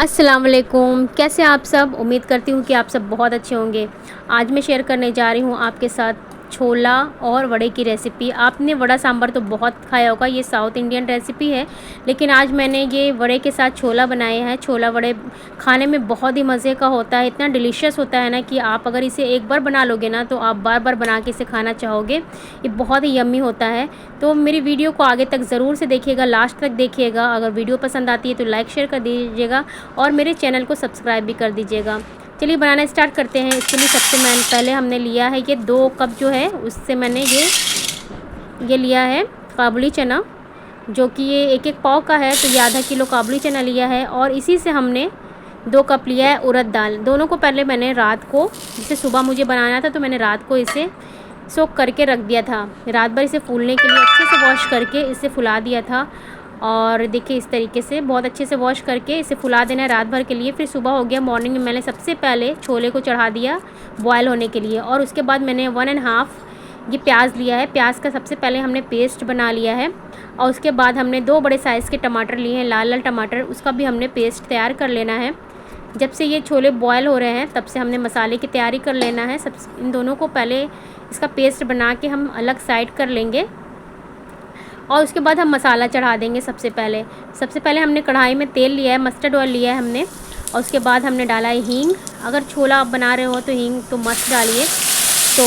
अस्सलाम वालेकुम। कैसे आप सब? उम्मीद करती हूँ कि आप सब बहुत अच्छे होंगे। आज मैं शेयर करने जा रही हूँ आपके साथ छोला और वड़े की रेसिपी। आपने वड़ा सांभर तो बहुत खाया होगा, ये साउथ इंडियन रेसिपी है, लेकिन आज मैंने ये वड़े के साथ छोला बनाया है। छोला वड़े खाने में बहुत ही मज़े का होता है, इतना डिलीशियस होता है ना कि आप अगर इसे एक बार बना लोगे ना तो आप बार बार बना के इसे खाना चाहोगे। ये बहुत ही यम्मी होता है। तो मेरी वीडियो को आगे तक ज़रूर से देखिएगा, लास्ट तक देखिएगा। अगर वीडियो पसंद आती है तो लाइक शेयर कर दीजिएगा और मेरे चैनल को सब्सक्राइब भी कर दीजिएगा। चलिए बनाना स्टार्ट करते हैं। इसके लिए सबसे पहले हमने लिया है ये 2 कप जो है, उससे मैंने ये लिया है काबुली चना, जो कि ये 1-1 पाव का है, तो ये आधा किलो काबुली चना लिया है। और इसी से हमने 2 कप लिया है उड़द दाल। दोनों को पहले मैंने रात को, जैसे सुबह मुझे बनाना था तो मैंने रात को इसे सोक करके रख दिया था। रात भर इसे फूलने के लिए अच्छे से वॉश करके इसे फुला दिया था। और देखिए इस तरीके से बहुत अच्छे से वॉश करके इसे फुला देना है रात भर के लिए। फिर सुबह हो गया, मॉर्निंग में मैंने सबसे पहले छोले को चढ़ा दिया बॉयल होने के लिए। और उसके बाद मैंने 1.5 ये प्याज लिया है। प्याज का सबसे पहले हमने पेस्ट बना लिया है। और उसके बाद हमने 2 बड़े साइज़ के टमाटर लिए हैं, लाल लाल टमाटर, उसका भी हमने पेस्ट तैयार कर लेना है। जब से ये छोले बॉयल हो रहे हैं तब से हमने मसाले की तैयारी कर लेना है। सब इन दोनों को पहले इसका पेस्ट बना के हम अलग साइड कर लेंगे और उसके बाद हम मसाला चढ़ा देंगे। सबसे पहले हमने कढ़ाई में तेल लिया है, मस्टर्ड ऑयल लिया है हमने। और उसके बाद हमने डाला है हींग। अगर छोला आप बना रहे हो तो हींग तो मस्त डालिए। तो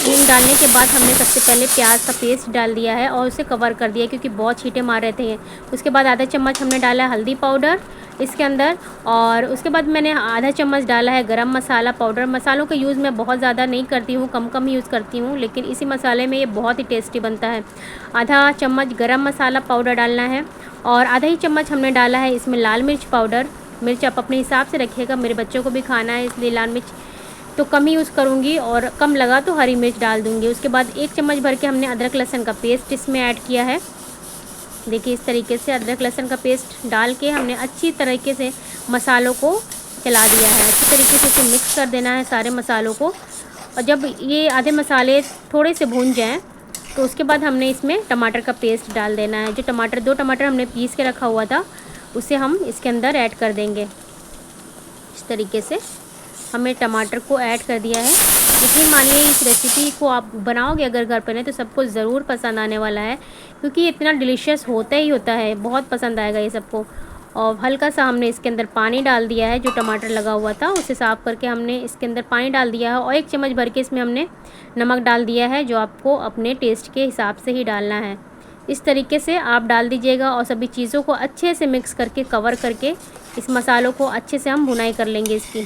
हींग डालने के बाद हमने सबसे पहले प्याज का पेस्ट डाल दिया है और उसे कवर कर दिया क्योंकि बहुत छींटे मार रहे थे। उसके बाद आधा चम्मच हमने डाला है हल्दी पाउडर इसके अंदर। और उसके बाद मैंने आधा चम्मच डाला है गरम मसाला पाउडर। मसालों का यूज़ मैं बहुत ज़्यादा नहीं करती हूँ, कम कम यूज़ करती हूँ, लेकिन इसी मसाले में ये बहुत ही टेस्टी बनता है। आधा चम्मच गरम मसाला पाउडर डालना है और आधा ही चम्मच हमने डाला है इसमें लाल मिर्च पाउडर। मिर्च आप अपने हिसाब से रखिएगा, मेरे बच्चों को भी खाना है इसलिए लाल मिर्च तो कम ही यूज़ करूँगी और कम लगा तो हरी मिर्च डाल दूँगी। उसके बाद 1 चम्मच भर के हमने अदरक लहसुन का पेस्ट इसमें ऐड किया है। देखिए इस तरीके से अदरक लहसुन का पेस्ट डाल के हमने अच्छी तरीके से मसालों को चला दिया है। अच्छी तरीके से इसे मिक्स कर देना है सारे मसालों को। और जब ये आधे मसाले थोड़े से भून जाएँ तो उसके बाद हमने इसमें टमाटर का पेस्ट डाल देना है। जो 2 टमाटर हमने पीस के रखा हुआ था उसे हम इसके अंदर ऐड कर देंगे। इस तरीके से हमें टमाटर को ऐड कर दिया है। यकीन मानिए इस रेसिपी को आप बनाओगे अगर घर पर नहीं तो सबको ज़रूर पसंद आने वाला है, क्योंकि इतना डिलीशियस होता ही होता है, बहुत पसंद आएगा ये सबको। और हल्का सा हमने इसके अंदर पानी डाल दिया है, जो टमाटर लगा हुआ था उसे साफ़ करके हमने इसके अंदर पानी डाल दिया है। और 1 चम्मच भर के इसमें हमने नमक डाल दिया है, जो आपको अपने टेस्ट के हिसाब से ही डालना है। इस तरीके से आप डाल दीजिएगा और सभी चीज़ों को अच्छे से मिक्स करके कवर करके इस मसालों को अच्छे से हम भुनाई कर लेंगे इसकी।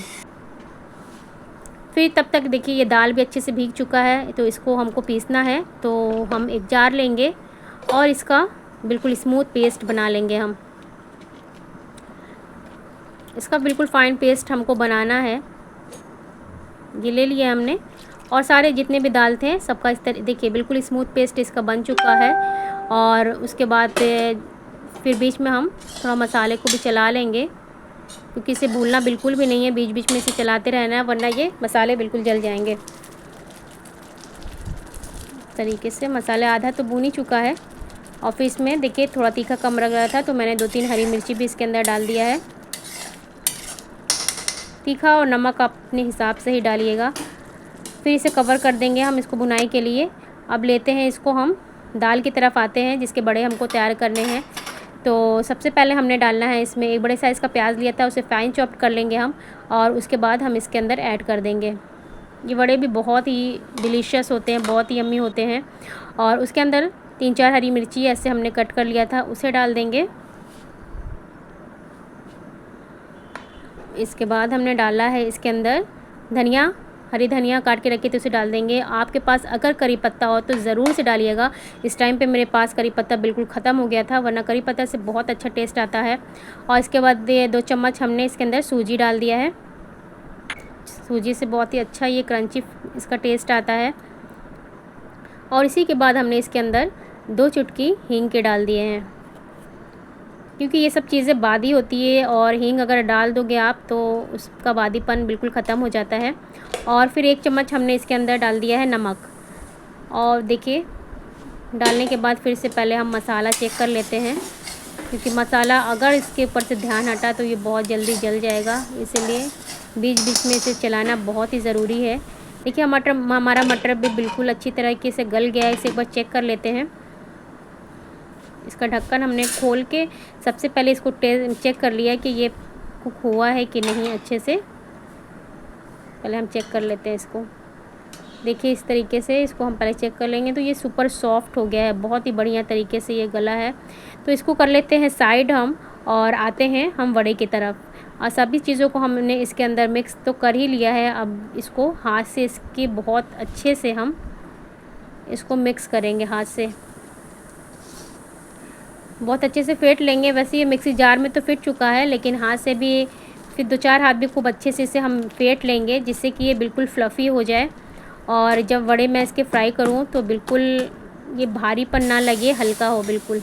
फिर तब तक देखिए ये दाल भी अच्छे से भीग चुका है, तो इसको हमको पीसना है। तो हम एक जार लेंगे और इसका बिल्कुल स्मूथ पेस्ट बना लेंगे हम। इसका बिल्कुल फ़ाइन पेस्ट हमको बनाना है। ये ले लिया हमने और सारे जितने भी दाल थे सबका इस तरह देखिए बिल्कुल स्मूथ पेस्ट इसका बन चुका है। और उसके बाद फिर बीच में हम थोड़ा मसाले को भी चला लेंगे, क्योंकि इसे भूलना बिल्कुल भी नहीं है, बीच बीच में इसे चलाते रहना है वरना ये मसाले बिल्कुल जल जाएंगे। इस तरीके से मसाला आधा तो भून ही चुका है। और फिर इसमें देखिए थोड़ा तीखा कम लग रहा था तो मैंने 2-3 हरी मिर्ची भी इसके अंदर डाल दिया है। तीखा और नमक आप अपने हिसाब से ही डालिएगा। फिर इसे कवर कर देंगे हम इसको भुनाई के लिए। अब लेते हैं इसको, हम दाल की तरफ आते हैं जिसके बड़े हमको तैयार करने हैं। तो सबसे पहले हमने डालना है इसमें 1 बड़े साइज़ का प्याज लिया था, उसे फाइन चॉप्ड कर लेंगे हम और उसके बाद हम इसके अंदर ऐड कर देंगे। ये वड़े भी बहुत ही डिलीशियस होते हैं, बहुत ही यम्मी होते हैं। और उसके अंदर 3-4 हरी मिर्ची ऐसे हमने कट कर लिया था उसे डाल देंगे। इसके बाद हमने डाला है इसके अंदर धनिया, हरी धनिया काट के रखी तो उसे डाल देंगे। आपके पास अगर करी पत्ता हो तो ज़रूर से डालिएगा। इस टाइम पे मेरे पास करी पत्ता बिल्कुल ख़त्म हो गया था, वरना करी पत्ता से बहुत अच्छा टेस्ट आता है। और इसके बाद 2 चम्मच हमने इसके अंदर सूजी डाल दिया है। सूजी से बहुत ही अच्छा ये क्रंची इसका टेस्ट आता है। और इसी के बाद हमने इसके अंदर 2 चुटकी हींग के डाल दिए हैं, क्योंकि ये सब चीज़ें बादी होती है और हींग अगर डाल दोगे आप तो उसका बादीपन बिल्कुल ख़त्म हो जाता है। और फिर 1 चम्मच हमने इसके अंदर डाल दिया है नमक। और देखिए डालने के बाद फिर से पहले हम मसाला चेक कर लेते हैं। क्योंकि मसाला अगर इसके ऊपर से ध्यान हटा तो ये बहुत जल्दी जल जाएगा, इसलिए बीच बीच में इसे चलाना बहुत ही ज़रूरी है। देखिए हमारा मटर भी बिल्कुल अच्छी तरीके से गल गया है। इसे एक बार चेक कर लेते हैं। इसका ढक्कन हमने खोल के सबसे पहले इसको चेक कर लिया कि ये कुक हुआ है कि नहीं अच्छे से। पहले हम चेक कर लेते हैं इसको। देखिए इस तरीके से इसको हम पहले चेक कर लेंगे तो ये सुपर सॉफ्ट हो गया है, बहुत ही बढ़िया तरीके से ये गला है। तो इसको कर लेते हैं साइड हम, और आते हैं हम वड़े की तरफ। और सभी चीज़ों को हमने इसके अंदर मिक्स तो कर ही लिया है। अब इसको हाथ से इसके बहुत अच्छे से हम इसको मिक्स करेंगे, हाथ से बहुत अच्छे से फेंट लेंगे। वैसे ये मिक्सी जार में तो फिट चुका है, लेकिन हाथ से भी फिर 2-4 हाथ भी खूब अच्छे से इसे हम फेंट लेंगे, जिससे कि ये बिल्कुल फ्लफ़ी हो जाए। और जब वड़े मैं इसके फ्राई करूँ तो बिल्कुल ये भारीपन ना लगे, हल्का हो, बिल्कुल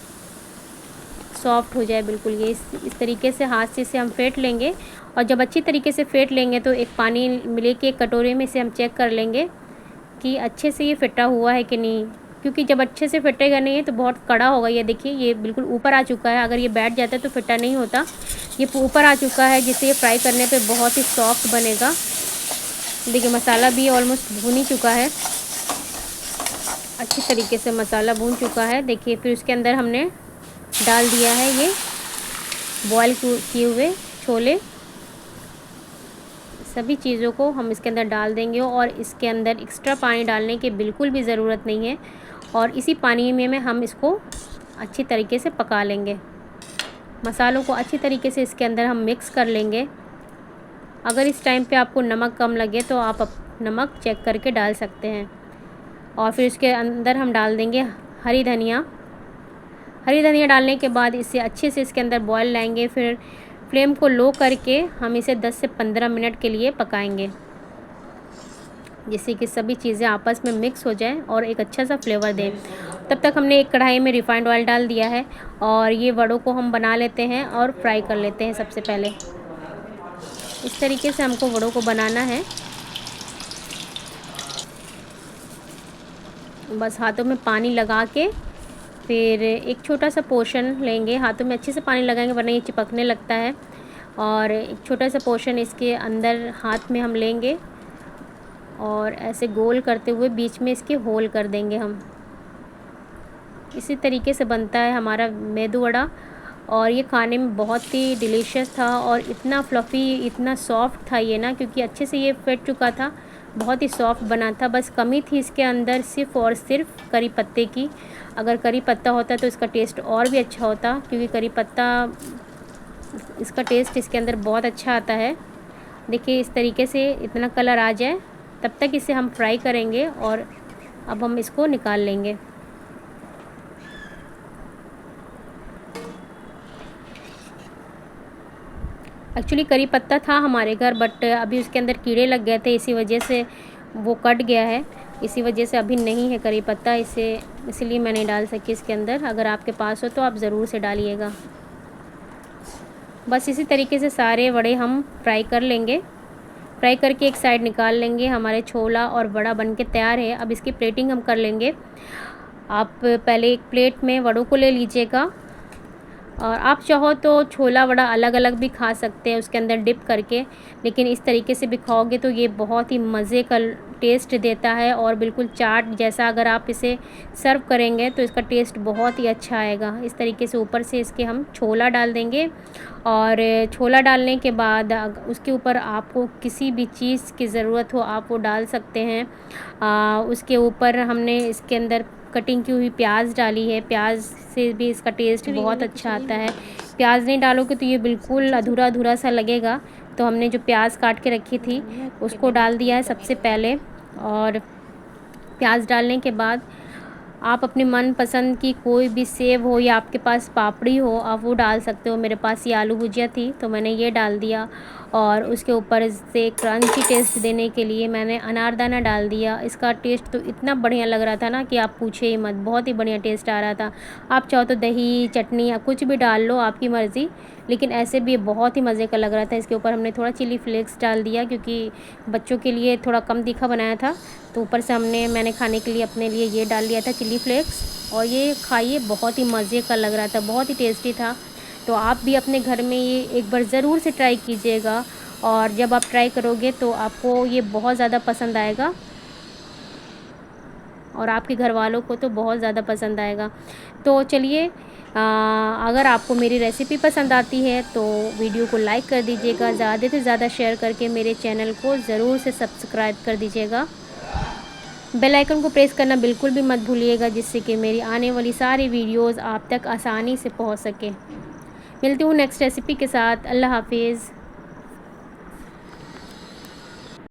सॉफ्ट हो जाए बिल्कुल। ये इस तरीके से हाथ से इसे हम फेंट लेंगे। और जब अच्छी तरीके से फेंट लेंगे तो एक पानी मिले के एक कटोरे में इसे हम चेक कर लेंगे कि अच्छे से ये फिटा हुआ है कि नहीं, क्योंकि जब अच्छे से फिटेगा नहीं है तो बहुत कड़ा होगा। ये देखिए ये बिल्कुल ऊपर आ चुका है, अगर ये बैठ जाता है तो फिटा नहीं होता। ये ऊपर आ चुका है, जिससे ये फ्राई करने पे बहुत ही सॉफ्ट बनेगा। देखिए मसाला भी ऑलमोस्ट भून ही चुका है, अच्छी तरीके से मसाला भून चुका है। देखिए फिर उसके अंदर हमने डाल दिया है ये बॉयल किए हुए छोले। सभी चीज़ों को हम इसके अंदर डाल देंगे, और इसके अंदर एक्स्ट्रा पानी डालने की बिल्कुल भी ज़रूरत नहीं है। और इसी पानी में हम इसको अच्छी तरीके से पका लेंगे। मसालों को अच्छी तरीके से इसके अंदर हम मिक्स कर लेंगे। अगर इस टाइम पे आपको नमक कम लगे तो आप नमक चेक करके डाल सकते हैं। और फिर इसके अंदर हम डाल देंगे हरी धनिया। हरी धनिया डालने के बाद इसे अच्छे से इसके अंदर बॉयल लाएंगे। फिर फ्लेम को लो करके हम इसे 10 से 15 मिनट के लिए पकाएंगे, जिससे कि सभी चीज़ें आपस में मिक्स हो जाएं और एक अच्छा सा फ्लेवर दें। तब तक हमने एक कढ़ाई में रिफाइंड ऑयल डाल दिया है, और ये वड़ों को हम बना लेते हैं और फ्राई कर लेते हैं। सबसे पहले इस तरीके से हमको वड़ों को बनाना है। बस हाथों में पानी लगा के फिर एक छोटा सा पोर्शन लेंगे, हाथों में अच्छे से पानी लगाएंगे वरना ये चिपकने लगता है। और एक छोटा सा पोर्शन इसके अंदर हाथ में हम लेंगे और ऐसे गोल करते हुए बीच में इसके होल कर देंगे हम। इसी तरीके से बनता है हमारा मेदू वड़ा, और ये खाने में बहुत ही डिलीशियस था और इतना फ्लफ़ी, इतना सॉफ्ट था ये ना, क्योंकि अच्छे से ये फट चुका था, बहुत ही सॉफ्ट बना था। बस कमी थी इसके अंदर सिर्फ़ और सिर्फ करी पत्ते की। अगर करी पत्ता होता तो इसका टेस्ट और भी अच्छा होता, क्योंकि करी पत्ता इसका टेस्ट इसके अंदर बहुत अच्छा आता है। देखिए इस तरीके से इतना कलर आ जाए तब तक इसे हम फ्राई करेंगे, और अब हम इसको निकाल लेंगे। एक्चुअली करी पत्ता था हमारे घर, बट अभी उसके अंदर कीड़े लग गए थे, इसी वजह से वो कट गया है। इसी वजह से अभी नहीं है करी पत्ता, इसलिए मैं नहीं डाल सकी इसके अंदर। अगर आपके पास हो तो आप ज़रूर से डालिएगा। बस इसी तरीके से सारे वड़े हम फ्राई कर लेंगे। फ्राई करके एक साइड निकाल लेंगे। हमारे छोला और वड़ा बन के तैयार है। अब इसकी प्लेटिंग हम कर लेंगे। आप पहले एक प्लेट में वड़ों को ले लीजिएगा, और आप चाहो तो छोला वड़ा अलग अलग भी खा सकते हैं उसके अंदर डिप करके, लेकिन इस तरीके से भी खाओगे तो ये बहुत ही मज़े का टेस्ट देता है, और बिल्कुल चाट जैसा अगर आप इसे सर्व करेंगे तो इसका टेस्ट बहुत ही अच्छा आएगा। इस तरीके से ऊपर से इसके हम छोला डाल देंगे, और छोला डालने के बाद उसके ऊपर आपको किसी भी चीज़ की ज़रूरत हो आप वो डाल सकते हैं। उसके ऊपर हमने इसके अंदर कटिंग की हुई प्याज डाली है। प्याज से भी इसका टेस्ट बहुत अच्छा आता है। प्याज नहीं डालोगे तो ये बिल्कुल अधूरा अधूरा सा लगेगा, तो हमने जो प्याज काट के रखी थी उसको डाल दिया है सबसे पहले। और प्याज डालने के बाद आप अपनी मनपसंद की कोई भी सेव हो या आपके पास पापड़ी हो आप वो डाल सकते हो। मेरे पास ये आलू भुजिया थी तो मैंने ये डाल दिया, और उसके ऊपर से क्रंची टेस्ट देने के लिए मैंने अनारदाना डाल दिया। इसका टेस्ट तो इतना बढ़िया लग रहा था ना कि आप पूछे ही मत, बहुत ही बढ़िया टेस्ट आ रहा था। आप चाहो तो दही चटनी या कुछ भी डाल लो, आपकी मर्ज़ी, लेकिन ऐसे भी बहुत ही मज़े का लग रहा था। इसके ऊपर हमने थोड़ा चिली फ्लेक्स डाल दिया, क्योंकि बच्चों के लिए थोड़ा कम तीखा बनाया था, तो ऊपर से मैंने खाने के लिए अपने लिए ये डाल लिया था चिली फ्लेक्स। और ये खाइए, बहुत ही मज़े का लग रहा था, बहुत ही टेस्टी था। तो आप भी अपने घर में ये एक बार ज़रूर से ट्राई कीजिएगा, और जब आप ट्राई करोगे तो आपको ये बहुत ज़्यादा पसंद आएगा और आपके घर वालों को तो बहुत ज़्यादा पसंद आएगा। तो चलिए, अगर आपको मेरी रेसिपी पसंद आती है तो वीडियो को लाइक कर दीजिएगा, ज़्यादा से ज़्यादा शेयर करके मेरे चैनल को ज़रूर से सब्सक्राइब कर दीजिएगा। बेल आइकन को प्रेस करना बिल्कुल भी मत भूलिएगा, जिससे कि मेरी आने वाली सारी वीडियोज़ आप तक आसानी से पहुंच सके। मिलती हूँ नेक्स्ट रेसिपी के साथ। अल्लाह हाफिज़।